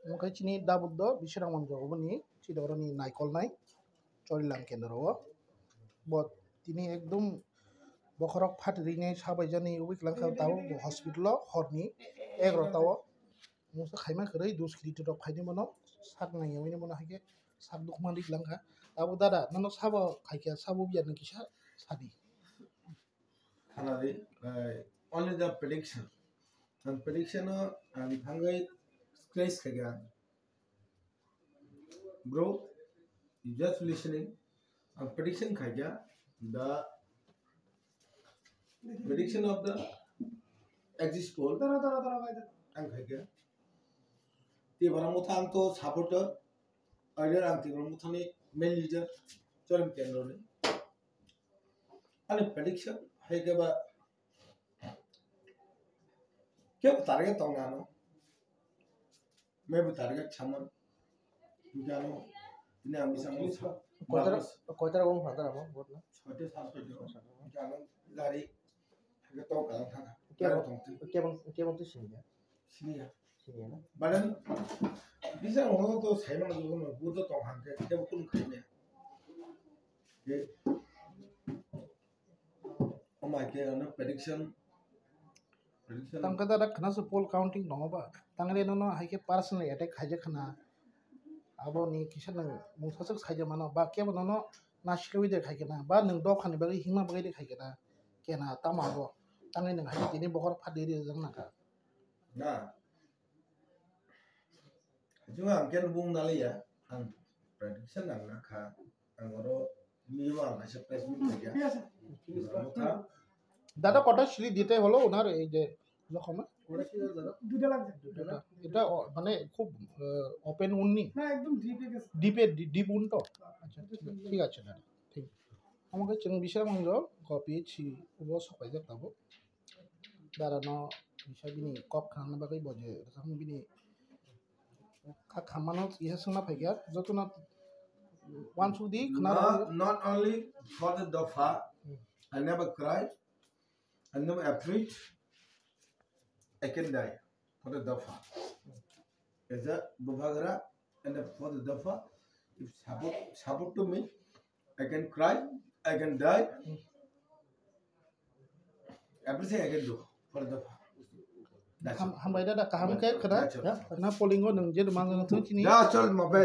mungkai chini dabuddo bisirang manjo oboni chidoroni naikol nai chorilang kendro bot tini ekdom bokhorok phatrini sabaijani wiklang tawo hospital horni egro tawo musa khaima khurei 2 kg rok phaini mono sak nangyawi mono haike sak dukman riklangka abo dada nano sabo khaikya sabo biar kisa sadi Hanadi only the prediction and prediction and hangai scratch kaya bro you just listening and prediction kaya the prediction of the exit poll ang kaya ti baramutang to supporter earlier ang ti baramutang ni main leader cholim kendro ni and prediction hai ke ba क्या target tong nano मैं भी target छमन जानो इन्हें हम इसमें कोतरा कौन father अब बोल ना छोटे साल पे जो जानो लारी अगर तो कहाँ था क्या बंतु सिनिया ना बड़न bisa orang tu saya mana tu kan buat tu orang ke dia pun kena ये oh my god ना prediction tangka da khana su poll counting no ba tangre no haike personal attack khaje khana abo ni kisan mungsasak khaje mano ba ke no na shilwi de khaike na ba nang dok khani ba hingma ba de khaike na ke na tamago tangai nang haike tini bokhor phadiri jang na ka na juga angken bung nali ya ang prediction ang nakha ang oro niwa na se Facebook ya দাদা কটা সিঁড়ি দিতে হলো ওনার এই যে যখন দুটো লাগছে এটা মানে খুব ওপেন উন্নি না একদম ডিপে গেছে ডিপ উন তো আচ্ছা ঠিক আছে দাদা ঠিক আমাকে जों बिसोर मंगो कपि छि उबो सपाय जाताबो दारानो बिसा बिनि कप खाना बागै बजे रसाम बिनि खामानो इहा सोना फैगा जतना वान सुदी खना not only for the dafa I never cried I never afraid I can die for the dafa is a bubagra and for the dafa if support to me I can cry I can die everything I can do for the dafa हम बायदा दा कहम के खना ना पोलिंगो नों जे मांग नों थिनि ya chol mabe